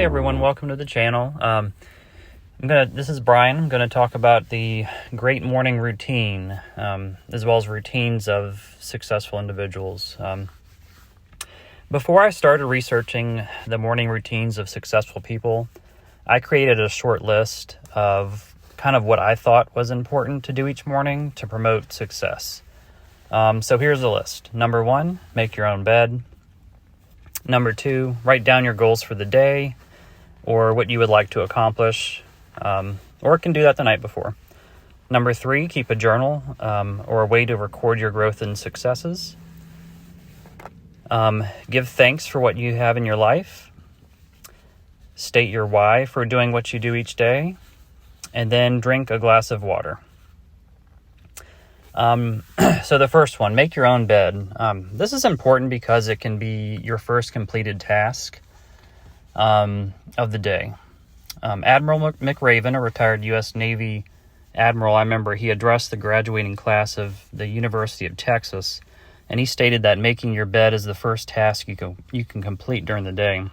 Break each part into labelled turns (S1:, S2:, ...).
S1: everyone, welcome to the channel. This is Brian. I'm gonna talk about the great morning routine, as well as routines of successful individuals. Before I started researching the morning routines of successful people, I created a short list of kind of what I thought was important to do each morning to promote success. So here's the list. Number 1, make your own bed. Number 2, write down your goals for the day or what you would like to accomplish, or can do that the night before. Number 3, keep a journal or a way to record your growth and successes. Give thanks for what you have in your life. State your why for doing what you do each day. And then drink a glass of water. So the first one, make your own bed. This is important because it can be your first completed task of the day. Admiral McRaven, a retired U.S. Navy admiral, I remember he addressed the graduating class of the University of Texas, and he stated that making your bed is the first task you can complete during the day.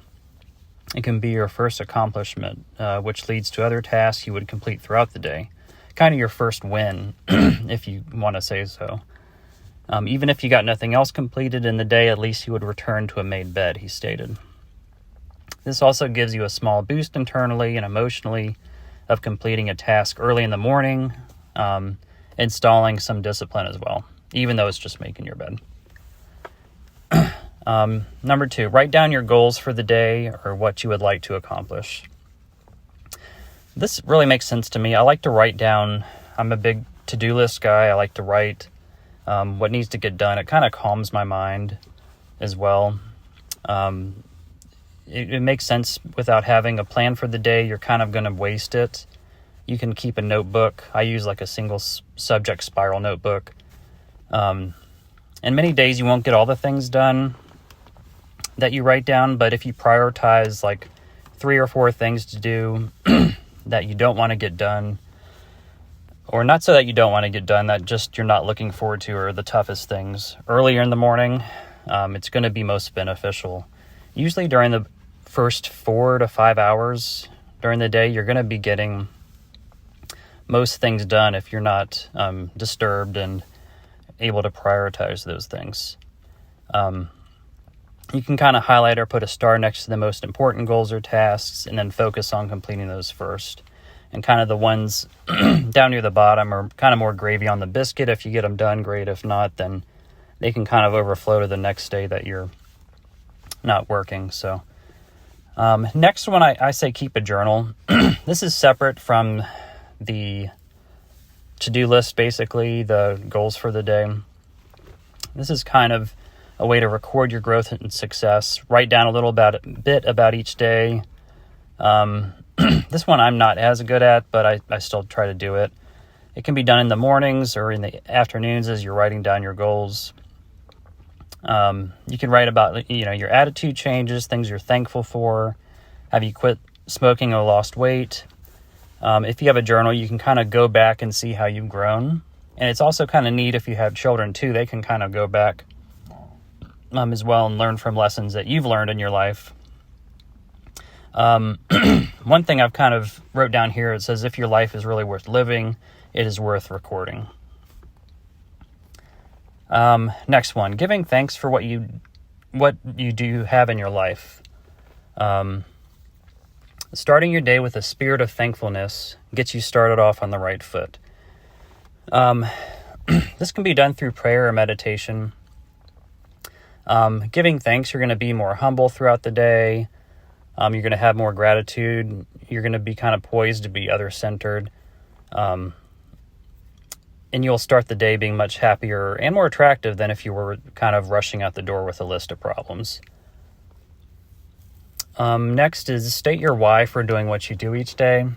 S1: It can be your first accomplishment, which leads to other tasks you would complete throughout the day. Kind of your first win, if you want to say so. Even if you got nothing else completed in the day, at least you would return to a made bed, he stated. This also gives you a small boost internally and emotionally of completing a task early in the morning, installing some discipline as well, even though it's just making your bed. Number 2, write down your goals for the day or what you would like to accomplish. This really makes sense to me. I like to write down, I'm a big to-do list guy. I like to write what needs to get done. It kind of calms my mind as well. It makes sense without having a plan for the day. You're kind of going to waste it. You can keep a notebook. I use like a single subject spiral notebook. And many days you won't get all the things done that you write down, but if you prioritize like 3 or 4 things to do that you don't want to get done, or not so that you don't want to get done, that just you're not looking forward to, or the toughest things earlier in the morning, it's going to be most beneficial. Usually during the first 4 to 5 hours during the day, you're going to be getting most things done if you're not disturbed and able to prioritize those things. You can kind of highlight or put a star next to the most important goals or tasks, and then focus on completing those first. And kind of the ones down near the bottom are kind of more gravy on the biscuit. If you get them done, great. If not, then they can kind of overflow to the next day that you're not working. So next one, I say keep a journal. This is separate from the to-do list, basically, the goals for the day. This is kind of a way to record your growth and success. Write down a little bit about each day. This one I'm not as good at, but I still try to do it. It can be done in the mornings or in the afternoons as you're writing down your goals. You can write about, your attitude changes, things you're thankful for. Have you quit smoking or lost weight? If you have a journal, you can kind of go back and see how you've grown. And it's also kind of neat if you have children too. They can kind of go back as well and learn from lessons that you've learned in your life. One thing I've kind of wrote down here, it says, if your life is really worth living, it is worth recording. Next one, giving thanks for what you do have in your life. Starting your day with a spirit of thankfulness gets you started off on the right foot. This can be done through prayer or meditation. Giving thanks, you're going to be more humble throughout the day. You're going to have more gratitude. You're going to be kind of poised to be other-centered. And you'll start the day being much happier and more attractive than if you were kind of rushing out the door with a list of problems. Next is state your why for doing what you do each day.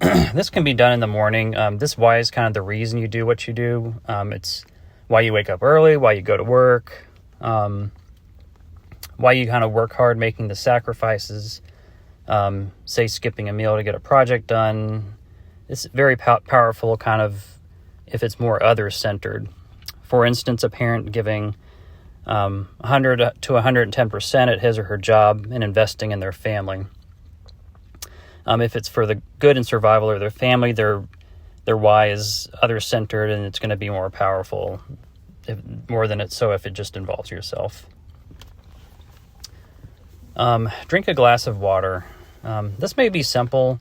S1: This can be done in the morning. This why is kind of the reason you do what you do. It's why you wake up early, why you go to work, why you kind of work hard making the sacrifices, say skipping a meal to get a project done. It's very powerful kind of if it's more other-centered. For instance, a parent giving 100 to 110% at his or her job and investing in their family. If it's for the good and survival of their family, their why is other-centered, and it's going to be more powerful more than it's so if it just involves yourself. Drink a glass of water. This may be simple,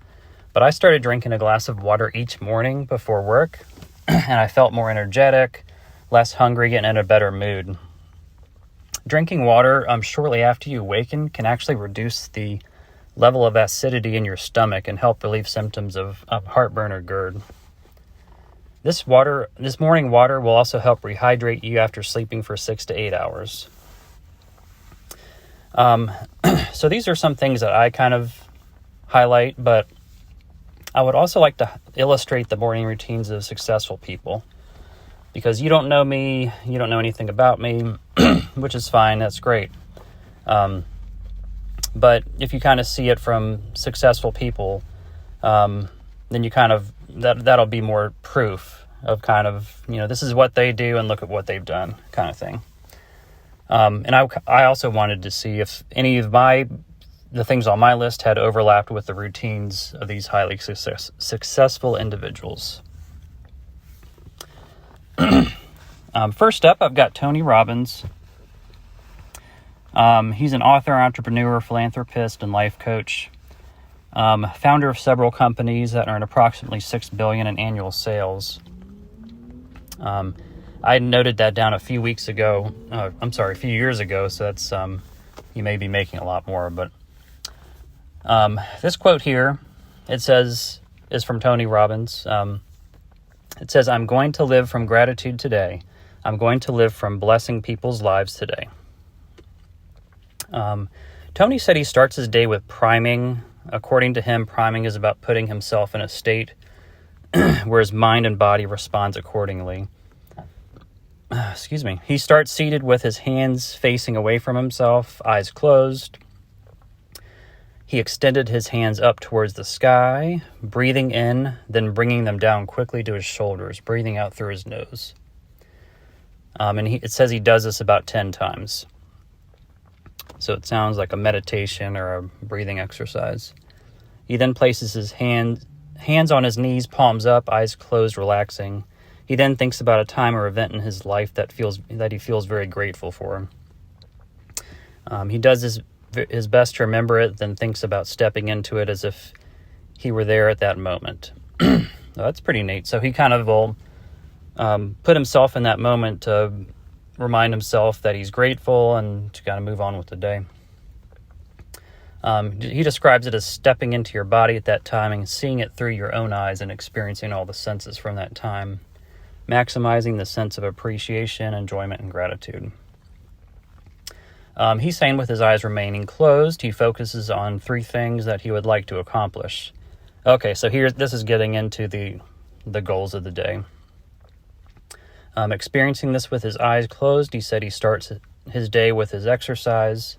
S1: but I started drinking a glass of water each morning before work, and I felt more energetic, less hungry, and in a better mood. Drinking water shortly after you awaken can actually reduce the level of acidity in your stomach and help relieve symptoms of heartburn or GERD. This morning water will also help rehydrate you after sleeping for 6 to 8 hours. So these are some things that I kind of highlight, but I would also like to illustrate the morning routines of successful people, because you don't know me, you don't know anything about me, which is fine, that's great. But if you kind of see it from successful people, then you kind of, that'll be more proof of kind of, this is what they do and look at what they've done kind of thing. And I also wanted to see if any of the things on my list had overlapped with the routines of these highly successful individuals. First up, I've got Tony Robbins. He's an author, entrepreneur, philanthropist, and life coach. Founder of several companies that earn approximately $6 billion in annual sales. I noted that down a few years ago, so that's, he may be making a lot more, but this quote here, is from Tony Robbins. It says, "I'm going to live from gratitude today. I'm going to live from blessing people's lives today." Tony said he starts his day with priming. According to him, priming is about putting himself in a state where his mind and body responds accordingly. He starts seated with his hands facing away from himself, eyes closed. He extended his hands up towards the sky, breathing in, then bringing them down quickly to his shoulders, breathing out through his nose. It says he does this about 10 times. So it sounds like a meditation or a breathing exercise. He then places his hands on his knees, palms up, eyes closed, relaxing. He then thinks about a time or event in his life that he feels very grateful for. He does his best to remember it, then thinks about stepping into it as if he were there at that moment. That's pretty neat. So he kind of will put himself in that moment to remind himself that he's grateful and to kind of move on with the day. He describes it as stepping into your body at that time and seeing it through your own eyes and experiencing all the senses from that time, maximizing the sense of appreciation, enjoyment, and gratitude. He's saying with his eyes remaining closed, he focuses on 3 things that he would like to accomplish. Okay, so this is getting into the goals of the day. Experiencing this with his eyes closed, he said he starts his day with this exercise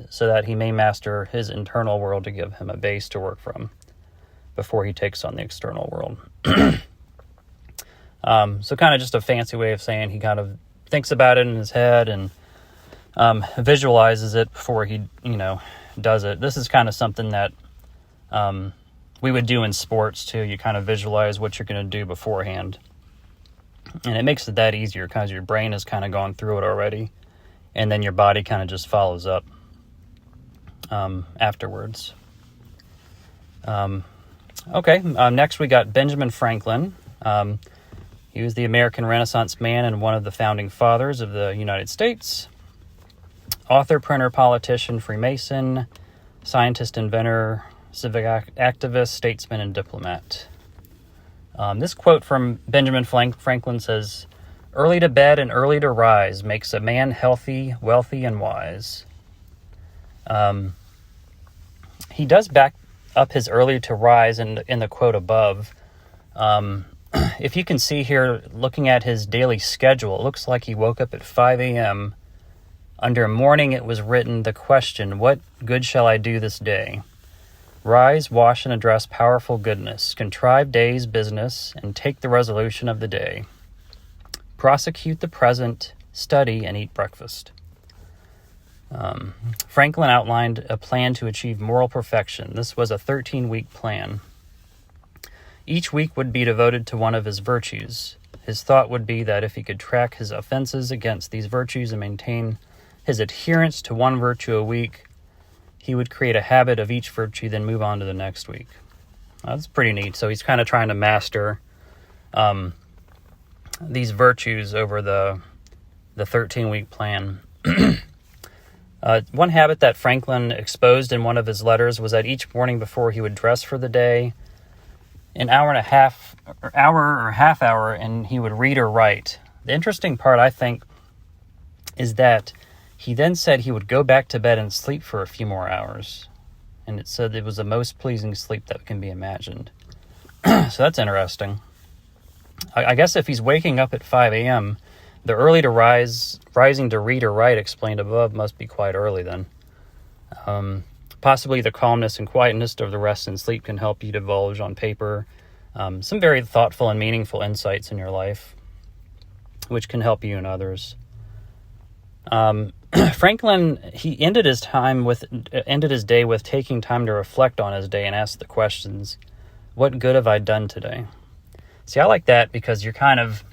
S1: so that he may master his internal world to give him a base to work from before he takes on the external world. So kind of just a fancy way of saying he kind of thinks about it in his head and visualizes it before he, does it. This is kind of something that we would do in sports too. You kind of visualize what you're going to do beforehand. And it makes it that easier because your brain has kind of gone through it already. And then your body kind of just follows up afterwards. Next we got Benjamin Franklin. He was the American Renaissance man and one of the founding fathers of the United States. Author, printer, politician, Freemason, scientist, inventor, civic activist, statesman, and diplomat. This quote from Benjamin Franklin says, "Early to bed and early to rise makes a man healthy, wealthy, and wise." He does back up his early to rise in the quote above. If you can see here, looking at his daily schedule, it looks like he woke up at 5 a.m. Under morning, it was written the question, "What good shall I do this day?" Rise, wash, and address powerful goodness. Contrive day's business and take the resolution of the day. Prosecute the present, study, and eat breakfast. Franklin outlined a plan to achieve moral perfection. This was a 13-week plan. Each week would be devoted to one of his virtues. His thought would be that if he could track his offenses against these virtues and maintain his adherence to one virtue a week, he would create a habit of each virtue, then move on to the next week. That's pretty neat. So he's kind of trying to master these virtues over the 13-week plan. One habit that Franklin exposed in one of his letters was that each morning before he would dress for the day, an hour and a half, or half hour, and he would read or write. The interesting part, I think, is that he then said he would go back to bed and sleep for a few more hours. And it said it was the most pleasing sleep that can be imagined. So that's interesting. I guess if he's waking up at 5 a.m., the rising to read or write explained above must be quite early then. Possibly the calmness and quietness of the rest and sleep can help you divulge on paper some very thoughtful and meaningful insights in your life, which can help you and others. Franklin, he ended his day with taking time to reflect on his day and ask the questions, what good have I done today? See, I like that because you're kind of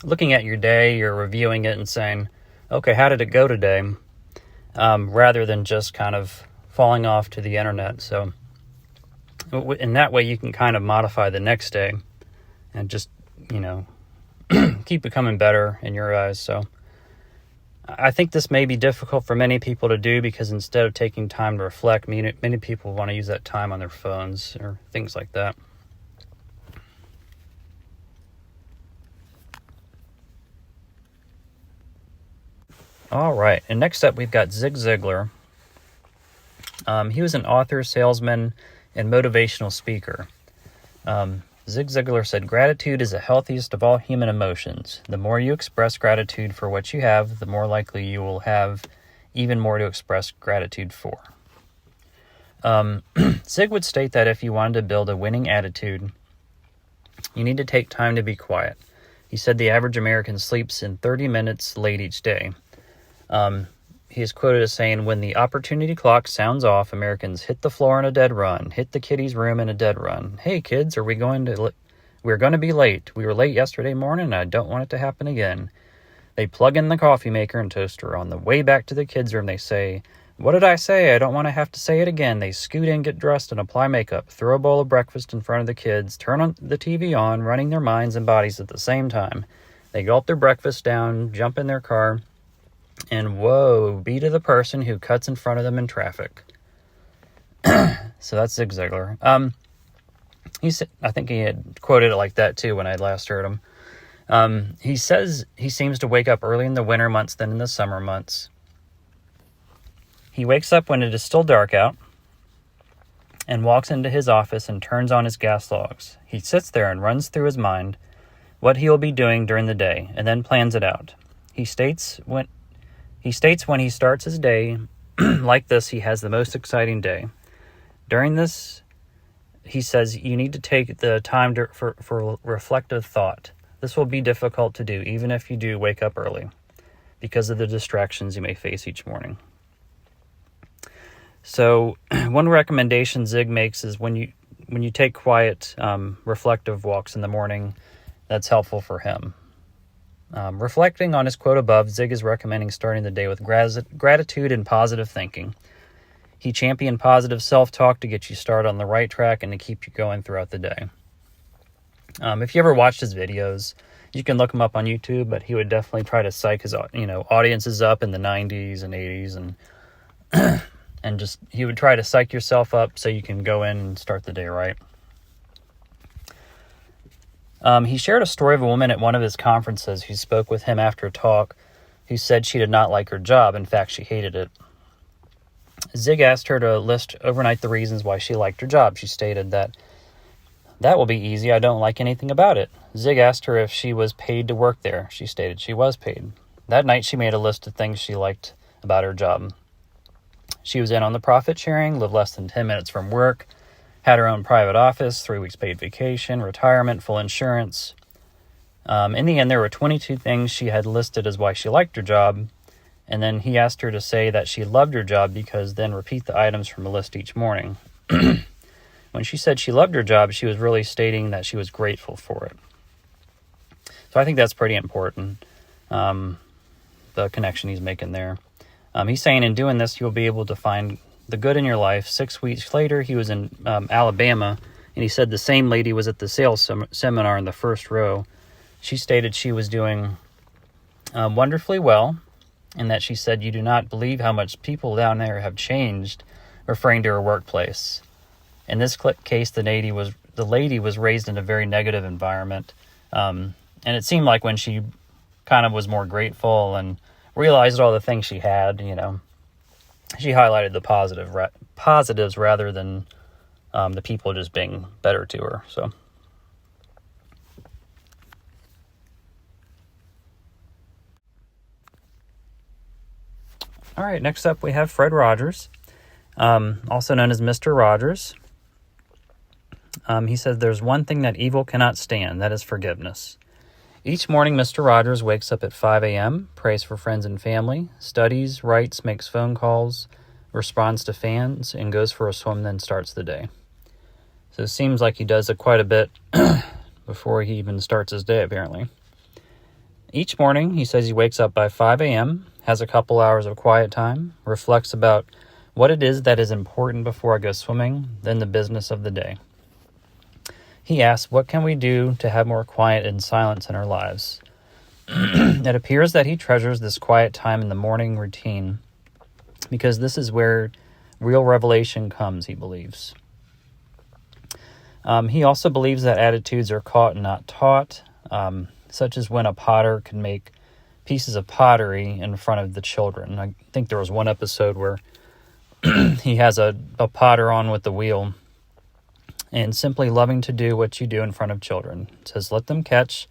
S1: looking at your day, you're reviewing it and saying, okay, how did it go today? Rather than just kind of falling off to the internet. So in that way, you can kind of modify the next day and just, keep becoming better in your eyes. So I think this may be difficult for many people to do because instead of taking time to reflect, many people want to use that time on their phones or things like that. All right, and next up we've got Zig Ziglar. He was an author, salesman, and motivational speaker. Zig Ziglar said, gratitude is the healthiest of all human emotions. The more you express gratitude for what you have, the more likely you will have even more to express gratitude for. Zig would state that if you wanted to build a winning attitude, you need to take time to be quiet. He said the average American sleeps in 30 minutes late each day. He is quoted as saying, when the opportunity clock sounds off, Americans hit the floor in a dead run, hit the kiddies' room in a dead run. Hey kids, we're going to be late. We were late yesterday morning and I don't want it to happen again. They plug in the coffee maker and toaster. On the way back to the kids' room, they say, what did I say? I don't want to have to say it again. They scoot in, get dressed, and apply makeup, throw a bowl of breakfast in front of the kids, turn on the TV on, running their minds and bodies at the same time. They gulp their breakfast down, jump in their car, and whoa, be to the person who cuts in front of them in traffic. So that's Zig Ziglar. He said, I think he had quoted it like that too when I last heard him. He says he seems to wake up early in the winter months than in the summer months. He wakes up when it is still dark out and walks into his office and turns on his gas logs. He sits there and runs through his mind what he will be doing during the day and then plans it out. He states when he starts his day like this, he has the most exciting day. During this, he says you need to take the time for reflective thought. This will be difficult to do, even if you do wake up early, because of the distractions you may face each morning. So, one recommendation Zig makes is when you take quiet, reflective walks in the morning, that's helpful for him. Reflecting on his quote above, Zig is recommending starting the day with gratitude and positive thinking. He championed positive self-talk to get you started on the right track and to keep you going throughout the day. If you ever watched his videos, you can look him up on YouTube, but he would definitely try to psych his audiences up in the 90s and 80s and just he would try to psych yourself up so you can go in and start the day right. He shared a story of a woman at one of his conferences who spoke with him after a talk who said she did not like her job. In fact, she hated it. Zig asked her to list overnight the reasons why she liked her job. She stated that will be easy. I don't like anything about it. Zig asked her if she was paid to work there. She stated she was paid. That night, she made a list of things she liked about her job. She was in on the profit sharing, lived less than 10 minutes from work, had her own private office, 3 weeks paid vacation, retirement, full insurance. In the end, there were 22 things she had listed as why she liked her job, and then he asked her to say that she loved her job because then repeat the items from a list each morning. When she said she loved her job, she was really stating that she was grateful for it. So I think that's pretty important, the connection he's making there. He's saying in doing this, you'll be able to find the good in your life. 6 weeks later, he was in Alabama, and he said the same lady was at the sales seminar in the first row. She stated she was doing wonderfully well, and that she said, "You do not believe how much people down there have changed," referring to her workplace. In this case, the lady was raised in a very negative environment, and it seemed like when she kind of was more grateful and realized all the things she had, she highlighted the positives rather than the people just being better to her. So. All right, next up we have Fred Rogers, also known as Mr. Rogers. He said, "There's one thing that evil cannot stand, that is forgiveness." Each morning, Mr. Rogers wakes up at 5 a.m., prays for friends and family, studies, writes, makes phone calls, responds to fans, and goes for a swim, then starts the day. So it seems like he does it quite a bit before he even starts his day, apparently. Each morning, he says he wakes up by 5 a.m., has a couple hours of quiet time, reflects about what it is that is important before I go swimming, then the business of the day. He asks, what can we do to have more quiet and silence in our lives? It appears that he treasures this quiet time in the morning routine because this is where real revelation comes, he believes. He also believes that attitudes are caught and not taught, such as when a potter can make pieces of pottery in front of the children. I think there was one episode where he has a potter on with the wheel, and simply loving to do what you do in front of children. It says, let them catch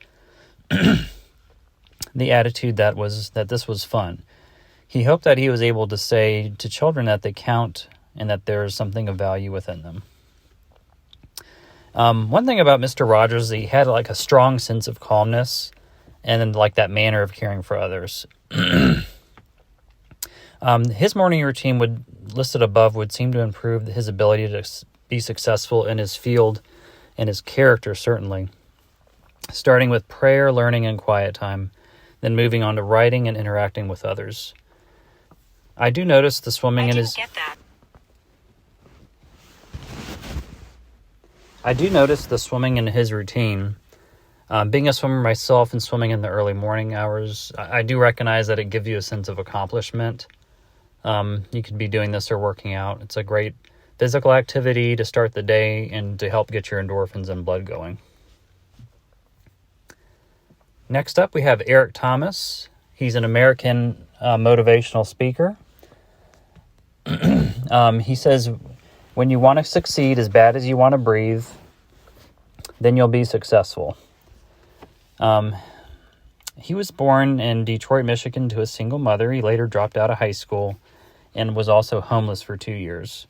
S1: the attitude that this was fun. He hoped that he was able to say to children that they count and that there is something of value within them. One thing about Mr. Rogers, he had like a strong sense of calmness and then like that manner of caring for others. His morning routine listed above would seem to improve his ability to be successful in his field and his character, certainly. Starting with prayer, learning, and quiet time, then moving on to writing and interacting with others. I do notice the swimming in his... I do notice the swimming in his routine. Being a swimmer myself and swimming in the early morning hours, I do recognize that it gives you a sense of accomplishment. You could be doing this or working out. It's a great physical activity to start the day and to help get your endorphins and blood going. Next up, we have Eric Thomas. He's an American motivational speaker. He says, when you want to succeed as bad as you want to breathe, then you'll be successful. He was born in Detroit, Michigan to a single mother. He later dropped out of high school and was also homeless for 2 years.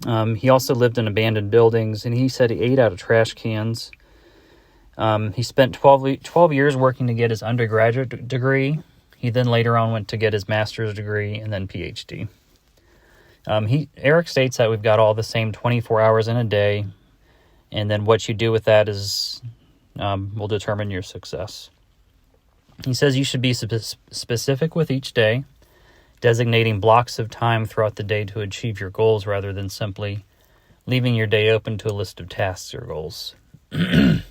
S1: He also lived in abandoned buildings, and he said he ate out of trash cans. He spent 12 years working to get his undergraduate degree. He then later on went to get his master's degree and then PhD. Eric states that we've got all the same 24 hours in a day, and then what you do with that will determine your success. He says you should be specific with each day, designating blocks of time throughout the day to achieve your goals rather than simply leaving your day open to a list of tasks or goals. He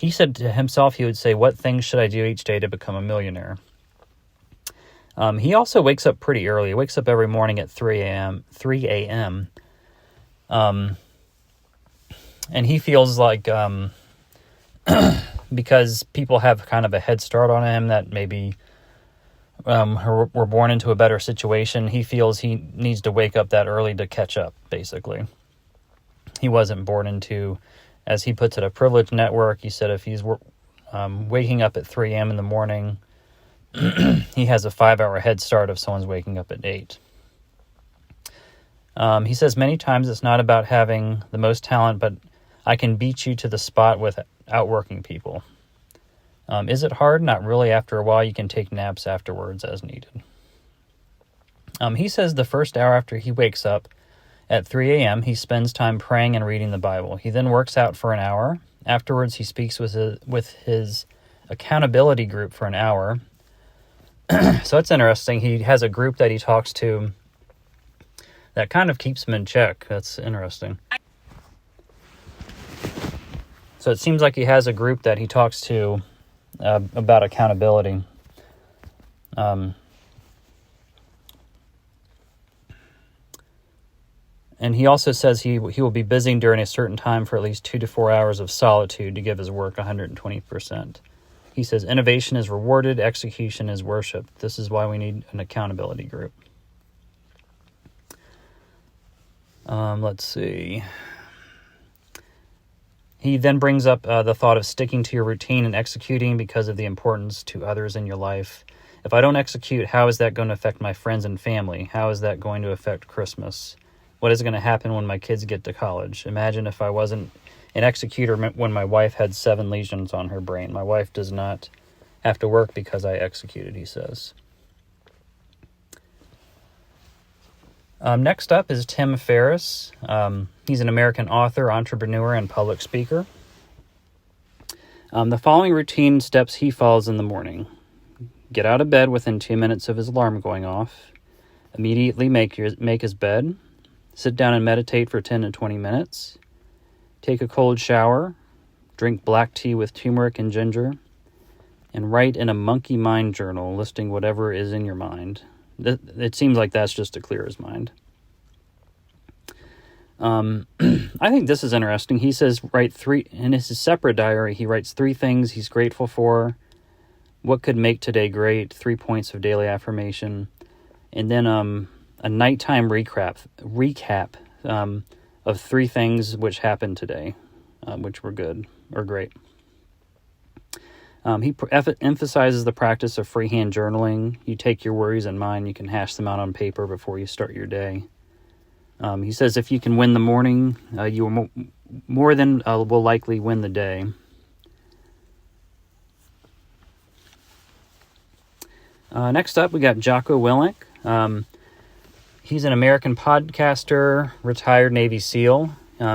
S1: said to himself, he would say, what things should I do each day to become a millionaire? He also wakes up pretty early. He wakes up every morning at 3 a.m. And he feels like because people have kind of a head start on him that maybe were born into a better situation, he feels he needs to wake up that early to catch up, basically. He wasn't born into, as he puts it, a privileged network. He said if he's waking up at 3 a.m. in the morning, he has a 5-hour head start if someone's waking up at 8. He says many times it's not about having the most talent, but I can beat you to the spot with outworking people. Is it hard? Not really. After a while, you can take naps afterwards as needed. He says the first hour after he wakes up at 3 a.m., he spends time praying and reading the Bible. He then works out for an hour. Afterwards, he speaks with his accountability group for an hour. So it's interesting. He has a group that he talks to that kind of keeps him in check. That's interesting. So it seems like he has a group that he talks to about accountability. And he also says he will be busy during a certain time for at least 2 to 4 hours of solitude to give his work 120%. He says innovation is rewarded, execution is worshipped. This is why we need an accountability group. Let's see. He then brings up the thought of sticking to your routine and executing because of the importance to others in your life. If I don't execute, how is that going to affect my friends and family? How is that going to affect Christmas? What is going to happen when my kids get to college? Imagine if I wasn't an executor when my wife had 7 lesions on her brain. My wife does not have to work because I executed, he says. Next up is Tim Ferriss. He's an American author, entrepreneur, and public speaker. The following routine steps he follows in the morning. Get out of bed within 2 minutes of his alarm going off. Immediately make his bed. Sit down and meditate for 10 to 20 minutes. Take a cold shower. Drink black tea with turmeric and ginger. And write in a monkey mind journal listing whatever is in your mind. It seems like that's just to clear his mind. I think this is interesting. He says in his separate diary, he writes 3 things he's grateful for. What could make today great? 3 points of daily affirmation. And then a nighttime recap of 3 things which happened today, which were good or great. He emphasizes the practice of freehand journaling. You take your worries in mind, you can hash them out on paper before you start your day. He says if you can win the morning, you more than will likely win the day. Next up, we got Jocko Willink. He's an American podcaster, retired Navy SEAL.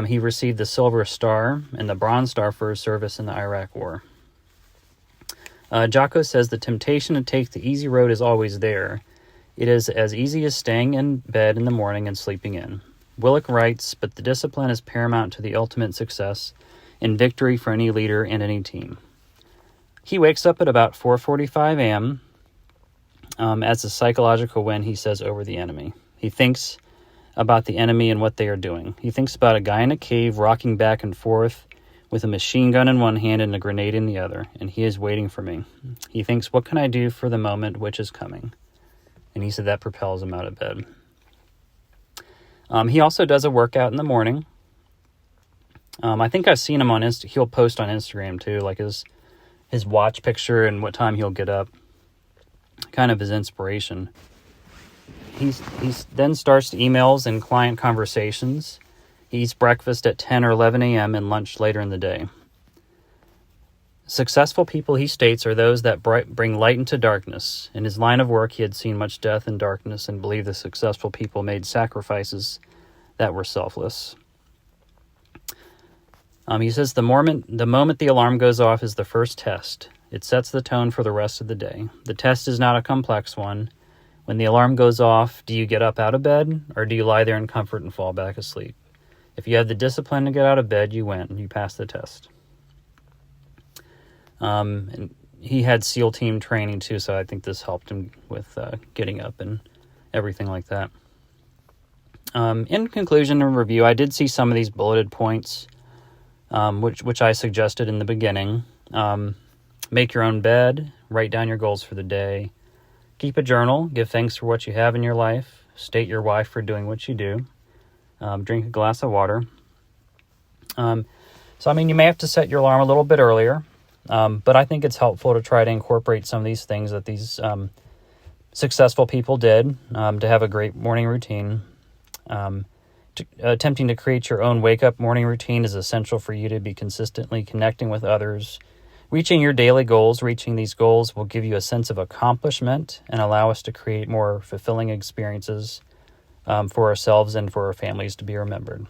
S1: He received the Silver Star and the Bronze Star for his service in the Iraq War. Jocko says the temptation to take the easy road is always there. It is as easy as staying in bed in the morning and sleeping in. Willink writes, but the discipline is paramount to the ultimate success and victory for any leader and any team. He wakes up at about 4:45 a.m. As a psychological win, he says, over the enemy. He thinks about the enemy and what they are doing. He thinks about a guy in a cave rocking back and forth with a machine gun in one hand and a grenade in the other, and he is waiting for me. He thinks, what can I do for the moment which is coming? And he said that propels him out of bed. He also does a workout in the morning. I think I've seen him on he'll post on Instagram too, like his watch picture and what time he'll get up. Kind of his inspiration. He then starts emails and client conversations. He eats breakfast at 10 or 11 a.m. and lunch later in the day. Successful people, he states, are those that bring light into darkness. In his line of work, he had seen much death and darkness and believed the successful people made sacrifices that were selfless. He says the moment the alarm goes off is the first test. It sets the tone for the rest of the day. The test is not a complex one. When the alarm goes off, do you get up out of bed, or do you lie there in comfort and fall back asleep? If you have the discipline to get out of bed, you win. You pass the test. And he had SEAL team training too, so I think this helped him with getting up and everything like that. In conclusion and review, I did see some of these bulleted points, which I suggested in the beginning. Make your own bed, write down your goals for the day, keep a journal, give thanks for what you have in your life, state your why for doing what you do, drink a glass of water. So, you may have to set your alarm a little bit earlier, but I think it's helpful to try to incorporate some of these things that these successful people did to have a great morning routine. attempting to create your own wake-up morning routine is essential for you to be consistently connecting with others. Reaching your daily goals, reaching these goals will give you a sense of accomplishment and allow us to create more fulfilling experiences for ourselves and for our families to be remembered.